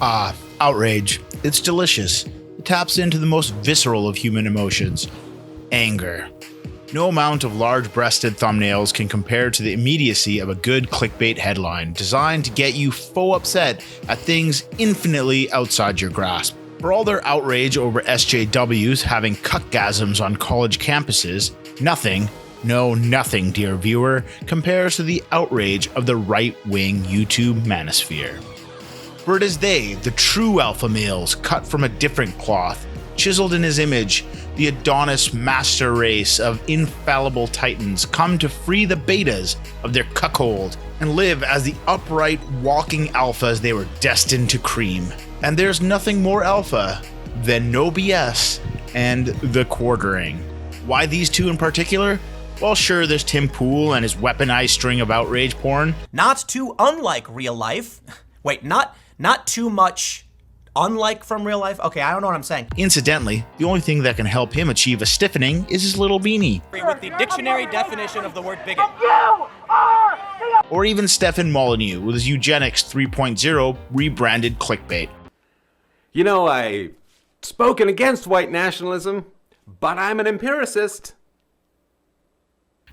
Outrage. It's delicious. It taps into the most visceral of human emotions. Anger. No amount of large-breasted thumbnails can compare to the immediacy of a good clickbait headline designed to get you faux upset at things infinitely outside your grasp. For all their outrage over SJWs having cuckgasms on college campuses, nothing, dear viewer, compares to the outrage of the right-wing YouTube manosphere. For it is they, the true alpha males, cut from a different cloth, chiseled in his image, the Adonis master race of infallible titans come to free the betas of their cuckold and live as the upright walking alphas they were destined to cream. And there's nothing more alpha than NoBS and the Quartering. Why these two in particular? Well, sure, there's Tim Pool and his weaponized string of outrage porn. Not too unlike real life. Wait, not too much unlike from real life? Okay, I don't know what I'm saying. Incidentally, the only thing that can help him achieve a stiffening is his little beanie. With the dictionary definition of the word bigot. Or even Stefan Molyneux with his Eugenics 3.0 rebranded clickbait. You know, I've spoken against white nationalism, but I'm an empiricist.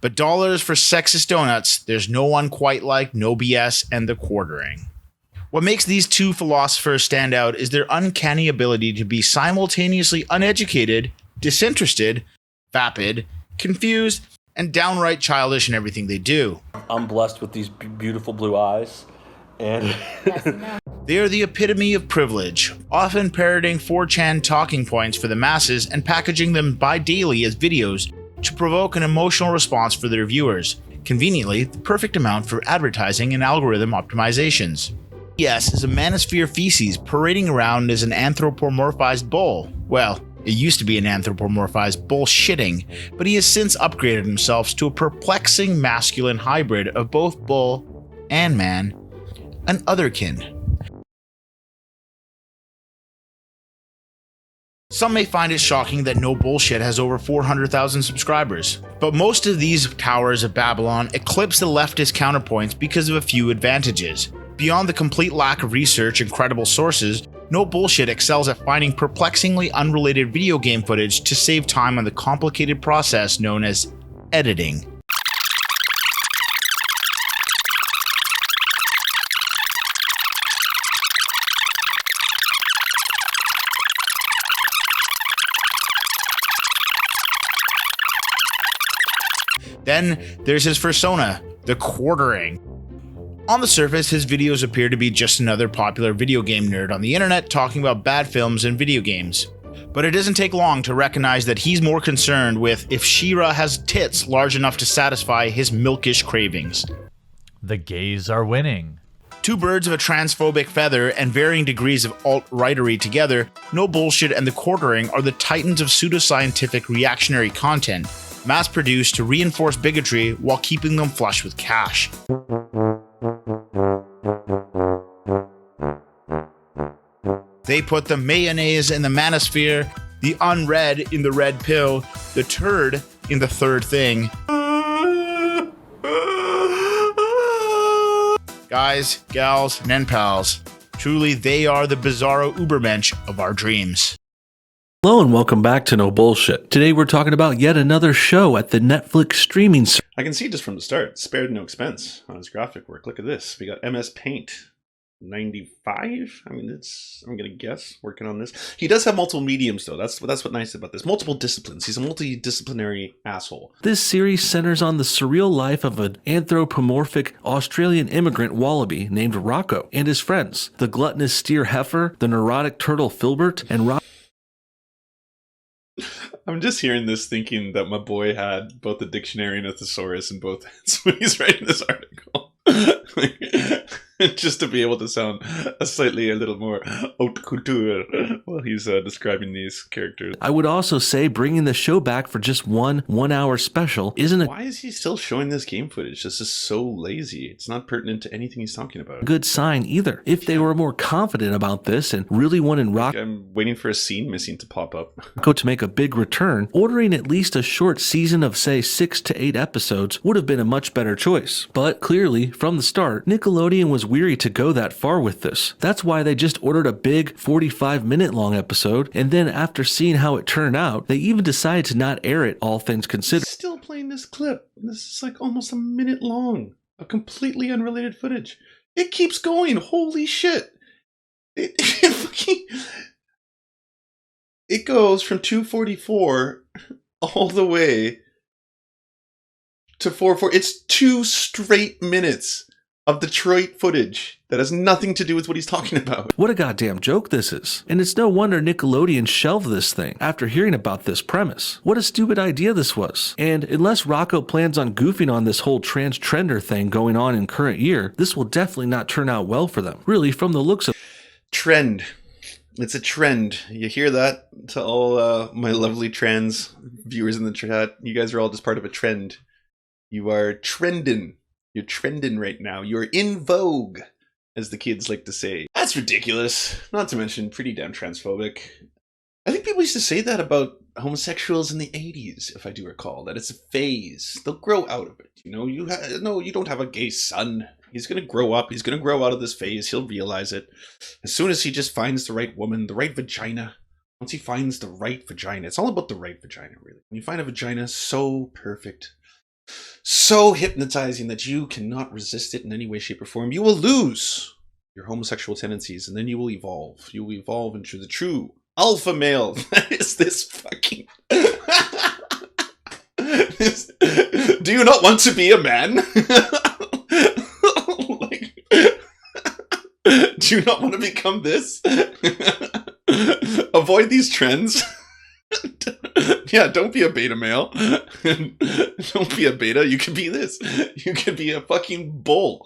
But dollars for sexist donuts, there's no one quite like NoBS and the Quartering. What makes these two philosophers stand out is their uncanny ability to be simultaneously uneducated, disinterested, vapid, confused, and downright childish in everything they do. I'm blessed with these beautiful blue eyes, and they are the epitome of privilege, often parroting 4chan talking points for the masses and packaging them bi-daily as videos to provoke an emotional response for their viewers. Conveniently, the perfect amount for advertising and algorithm optimizations. NoBS is a manosphere feces parading around as an anthropomorphized bull. Well, it used to be an anthropomorphized bullshitting, but he has since upgraded himself to a perplexing masculine hybrid of both bull and man, an otherkin. Some may find it shocking that No Bullshit has over 400,000 subscribers, but most of these towers of Babylon eclipse the leftist counterpoints because of a few advantages. Beyond the complete lack of research and credible sources, No Bullshit excels at finding perplexingly unrelated video game footage to save time on the complicated process known as editing. Then there's his persona, the Quartering. On the surface, his videos appear to be just another popular video game nerd on the internet talking about bad films and video games. But it doesn't take long to recognize that he's more concerned with if She-Ra has tits large enough to satisfy his milkish cravings. The gays are winning. Two birds of a transphobic feather and varying degrees of alt-rightery together, No Bullshit and the Quartering are the titans of pseudoscientific reactionary content, mass-produced to reinforce bigotry while keeping them flush with cash. They put the mayonnaise in the manosphere, the unread in the red pill, the turd in the third thing. Guys, gals, nen pals, truly they are the bizarro ubermensch of our dreams. Hello and welcome back to No Bullshit. Today we're talking about yet another show at the Netflix streaming service. I can see just from the start, spared no expense on his graphic work. Look at this. We got MS Paint 95. I mean, I'm gonna guess working on this. He does have multiple mediums though. That's what's nice about this. Multiple disciplines. He's a multidisciplinary asshole. This series centers on the surreal life of an anthropomorphic Australian immigrant wallaby named Rocco and his friends, the gluttonous steer heifer, the neurotic turtle Filbert, and I'm just hearing this thinking that my boy had both the dictionary and a thesaurus in both hands when he's writing this article. Just to be able to sound a little more haute couture while he's describing these characters. I would also say bringing the show back for just one hour special isn't Why is he still showing this game footage? This is so lazy. It's not pertinent to anything he's talking about. a good sign either. If they were more confident about this and really wanted I'm waiting for a scene missing to pop up. Rocco to make a big return, ordering at least a short season of say 6 to 8 episodes would have been a much better choice. But clearly, from the start, start, Nickelodeon was weary to go that far with this. That's why they just ordered a big 45-minute long episode, and then after seeing how it turned out, they even decided to not air it, all things considered. Still playing this clip. This is like almost a minute long of completely unrelated footage. It keeps going. Holy shit. It goes from 244 all the way to 44. It's 2 straight minutes of Detroit footage that has nothing to do with what he's talking about. What a goddamn joke this is. And it's no wonder Nickelodeon shelved this thing after hearing about this premise. What a stupid idea this was. And unless Rocco plans on goofing on this whole trans-trender thing going on in current year, this will definitely not turn out well for them. Really, from the looks of Trend. It's a trend. You hear that to all my lovely trans viewers in the chat? You guys are all just part of a trend. You are trending. You're trending right now. You're in vogue, as the kids like to say. That's ridiculous. Not to mention pretty damn transphobic. I think people used to say that about homosexuals in the 80s, if I do recall, that it's a phase. They'll grow out of it. You know, you don't have a gay son. He's going to grow up. He's going to grow out of this phase. He'll realize it. As soon as he just finds the right woman, the right vagina. Once he finds the right vagina, it's all about the right vagina, really. When you find a vagina so perfect, so hypnotizing that you cannot resist it in any way, shape, or form, you will lose your homosexual tendencies, and then you will evolve. You will evolve into the true alpha male. That is this fucking... Do you not want to be a man? Do you not want to become this? Avoid these trends. Yeah, don't be a beta male. Don't be a beta. You can be this. You can be a fucking bull.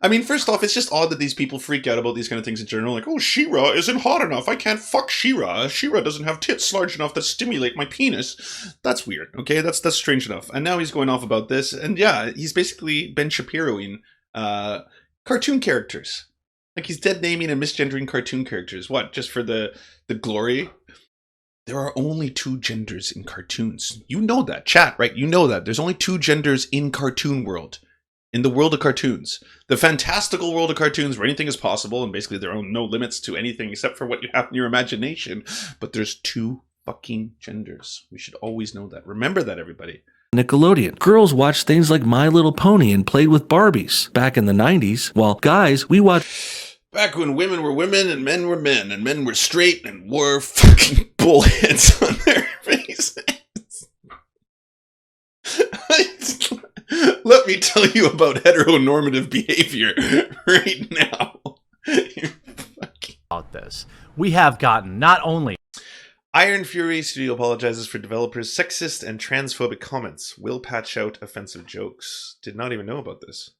I mean, first off, it's just odd that these people freak out about these kind of things in general. Like, oh, She-Ra isn't hot enough. I can't fuck She-Ra. She-Ra doesn't have tits large enough that stimulate my penis. That's weird, okay? That's strange enough. And now he's going off about this. And yeah, he's basically Ben Shapiroing cartoon characters. Like, he's dead naming and misgendering cartoon characters. What, just for the glory? There are only 2 genders in cartoons. You know that. Chat, right? You know that. There's only 2 genders in cartoon world. In the world of cartoons. The fantastical world of cartoons where anything is possible and basically there are no limits to anything except for what you have in your imagination. But there's 2 fucking genders. We should always know that. Remember that, everybody. Nickelodeon. Girls watched things like My Little Pony and played with Barbies back in the 90s, while guys, we watched... Back when women were women and men were men and men were straight and wore fucking bullheads on their faces. Let me tell you about heteronormative behavior right now. About this, we have gotten not only Iron Fury Studio apologizes for developers' sexist and transphobic comments. Will patch out offensive jokes. Did not even know about this.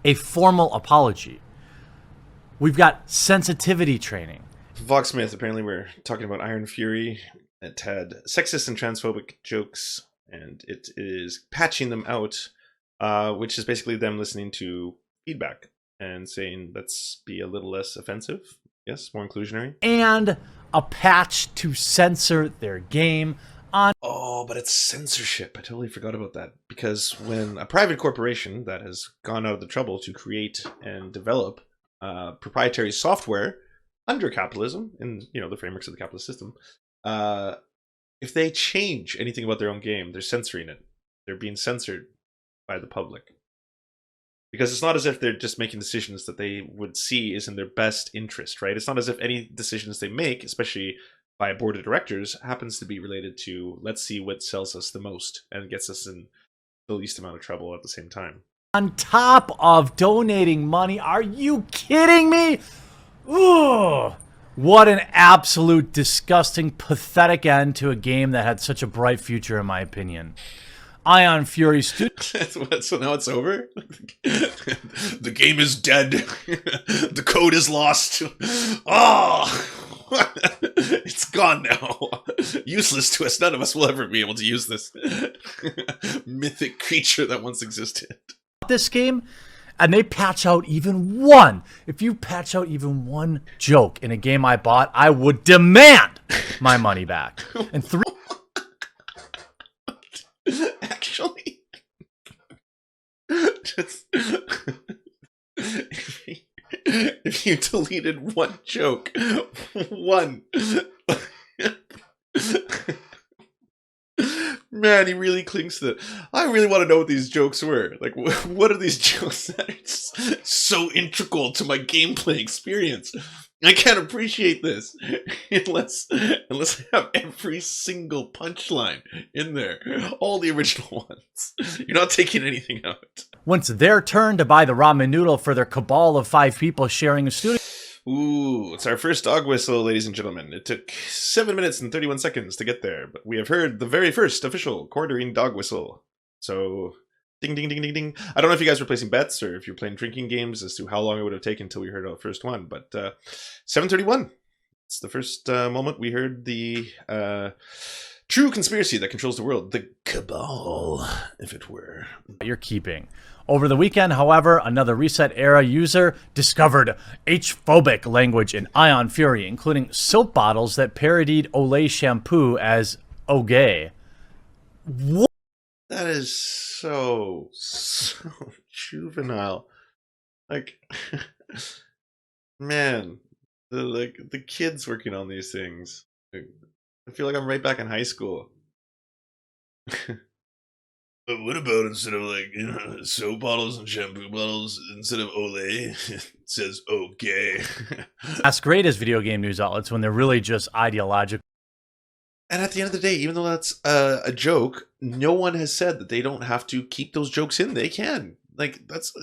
a formal apology. We've got sensitivity training. Voxsmith, apparently we're talking about Iron Fury. It had sexist and transphobic jokes, and it is patching them out, which is basically them listening to feedback and saying, let's be a little less offensive. Yes, more inclusionary. And a patch to censor their game on... Oh, but it's censorship. I totally forgot about that. Because when a private corporation that has gone out of the trouble to create and develop proprietary software under capitalism, in the frameworks of the capitalist system, if they change anything about their own game, they're censoring it. They're being censored by the public. Because it's not as if they're just making decisions that they would see is in their best interest, right? It's not as if any decisions they make, especially by a board of directors, happens to be related to, let's see what sells us the most and gets us in the least amount of trouble at the same time. On top of donating money, are you kidding me? Ugh. What an absolute disgusting, pathetic end to a game that had such a bright future, in my opinion. Ion Fury So now it's over? The game is dead. The code is lost. Oh, it's gone now. Useless to us. None of us will ever be able to use this mythic creature that once existed. This game, and they patch out even one. If you patch out even one joke in a game I bought, I would demand my money back. And Actually, You deleted one joke. One. Man, he really clings to that. I really want to know what these jokes were. Like, what are these jokes that are just so integral to my gameplay experience? I can't appreciate this unless I have every single punchline in there, all the original ones. You're not taking anything out. When it's their turn to buy the ramen noodle for their cabal of 5 people sharing a studio. Ooh, it's our first dog whistle, ladies and gentlemen. It took 7 minutes and 31 seconds to get there, but we have heard the very first official quartering dog whistle. So, ding, ding, ding, ding, ding. I don't know if you guys were placing bets or if you're playing drinking games as to how long it would have taken until we heard our first one, but 7:31. It's the first moment we heard the true conspiracy that controls the world. The cabal, if it were. You're keeping. Over the weekend, however, another Reset Era user discovered H-phobic language in Ion Fury, including soap bottles that parodied Olay shampoo as "okay." What? That is so juvenile. Like, man, the kids working on these things. I feel like I'm right back in high school. But what about instead of soap bottles and shampoo bottles, instead of Olay, it says okay. That's great as video game news outlets when they're really just ideological. And at the end of the day, even though that's a joke, no one has said that they don't have to keep those jokes in. They can. Like, that's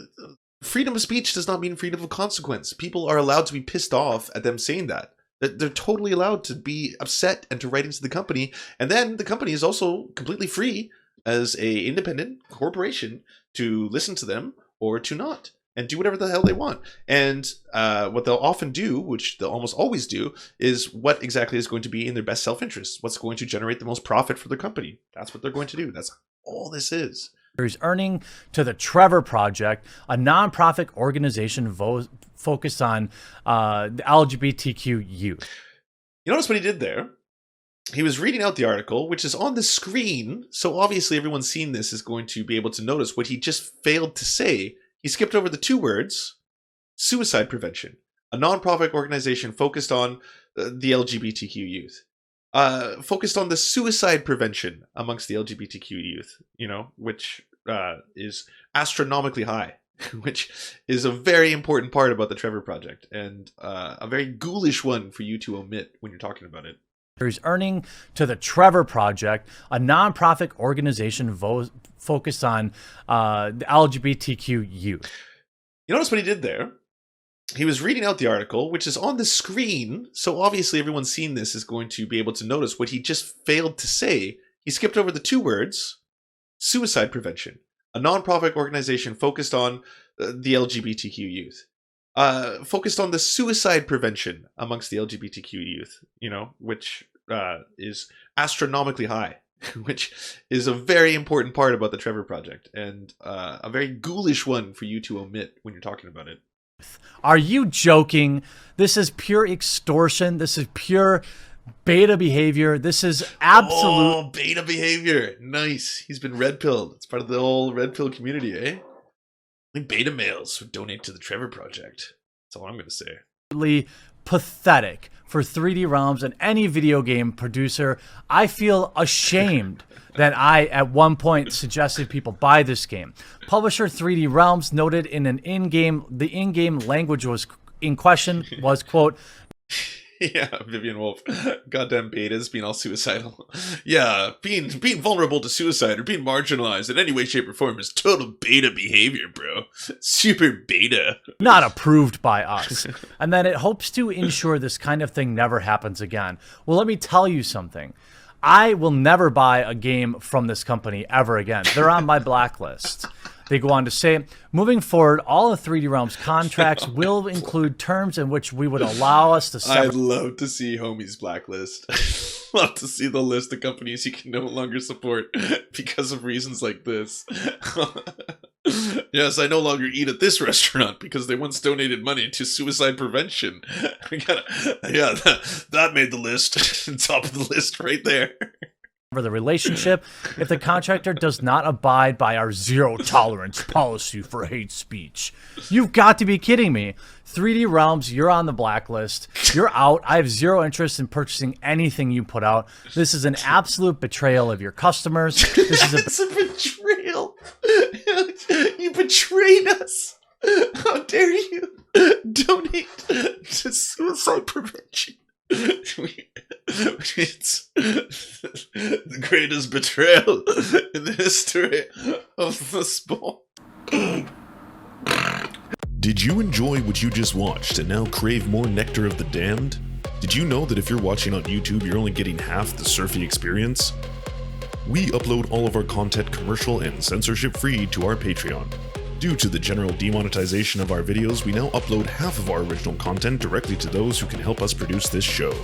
freedom of speech does not mean freedom of consequence. People are allowed to be pissed off at them saying that. They're totally allowed to be upset and to write into the company. And then the company is also completely free as a independent corporation to listen to them or to not and do whatever the hell they want. And what they'll often do, which they'll almost always do, is what exactly is going to be in their best self-interest. What's going to generate the most profit for the company. That's what they're going to do. That's all this is. Earning to the Trevor Project, a nonprofit organization focused on the LGBTQ youth. You notice what he did there? He was reading out the article, which is on the screen, so obviously everyone seeing this is going to be able to notice what he just failed to say. He skipped over the 2 words, suicide prevention, a nonprofit organization focused on the LGBTQ youth. Focused on the suicide prevention amongst the LGBTQ youth, which is astronomically high, which is a very important part about the Trevor Project, and a very ghoulish one for you to omit when you're talking about it. Earning to the Trevor Project, a nonprofit organization focused on the LGBTQ youth. You notice what he did there? He was reading out the article, which is on the screen, so obviously everyone seeing this is going to be able to notice what he just failed to say. He skipped over the 2 words, suicide prevention, a nonprofit organization focused on the LGBTQ youth. Focused on the suicide prevention amongst the LGBTQ youth, which is astronomically high, which is a very important part about the Trevor Project, and a very ghoulish one for you to omit when you're talking about it. Are you joking? This is pure extortion. This is pure beta behavior. This is absolute. Oh, beta behavior. Nice. He's been red pilled. It's part of the whole red pill community, eh? I think beta males would donate to the Trevor Project. That's all I'm going to say. Pathetic for 3D Realms and any video game producer. I feel ashamed that I, at one point, suggested people buy this game. Publisher 3D Realms noted in an the in-game language was in question was, quote, yeah, Vivian Wolf. Goddamn betas being all suicidal. Yeah, being vulnerable to suicide or being marginalized in any way, shape, or form is total beta behavior, bro. Super beta. Not approved by us. And then it hopes to ensure this kind of thing never happens again. Well, let me tell you something. I will never buy a game from this company ever again. They're on my blacklist. They go on to say, moving forward, all of 3D Realms contracts will include terms in which we would allow us to sever. I'd love to see Homie's blacklist. Love to see the list of companies he can no longer support because of reasons like this. Yes, I no longer eat at this restaurant because they once donated money to suicide prevention. That made the list. Top of the list right there. for the relationship if the contractor does not abide by our zero tolerance policy for hate speech. You've got to be kidding me. 3D Realms, you're on the blacklist. You're out. I have zero interest in purchasing anything you put out. This is an absolute betrayal of your customers. This is It's a betrayal. You betrayed us. How dare you donate to suicide prevention? It's the greatest betrayal in the history of the sport. Did you enjoy what you just watched and now crave more Nectar of the Damned? Did you know that if you're watching on YouTube, you're only getting half the surfy experience? We upload all of our content commercial and censorship free to our Patreon. Due to the general demonetization of our videos, we now upload half of our original content directly to those who can help us produce this show.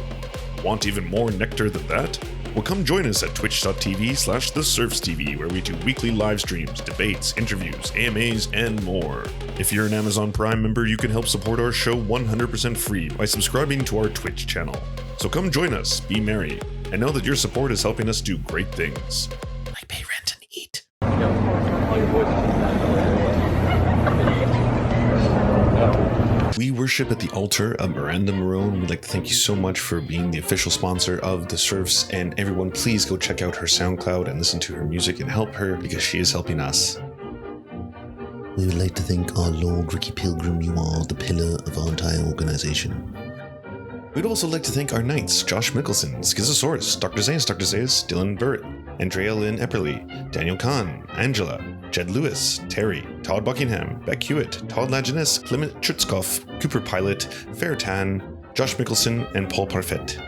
Want even more nectar than that? Well, come join us at twitch.tv/TheSerfsTV, where we do weekly live streams, debates, interviews, AMAs, and more. If you're an Amazon Prime member, you can help support our show 100% free by subscribing to our Twitch channel. So come join us, be merry, and know that your support is helping us do great things. Like pay rent and eat. We worship at the altar of Miranda Marone. We'd like to thank you so much for being the official sponsor of the Serfs, and everyone please go check out her SoundCloud and listen to her music and help her because she is helping us. We would like to thank our Lord Ricky Pilgrim. You are the pillar of our entire organization. We'd also like to thank our knights, Josh Mickelson, Schizosaurus, Dr. Zayas, Dylan Burrett, Andrea Lynn Epperly, Daniel Kahn, Angela, Jed Lewis, Terry, Todd Buckingham, Beck Hewitt, Todd Lajeunesse, Clement Chutzkoff, Cooper Pilot, Fairtan, Josh Mickelson, and Paul Parfait.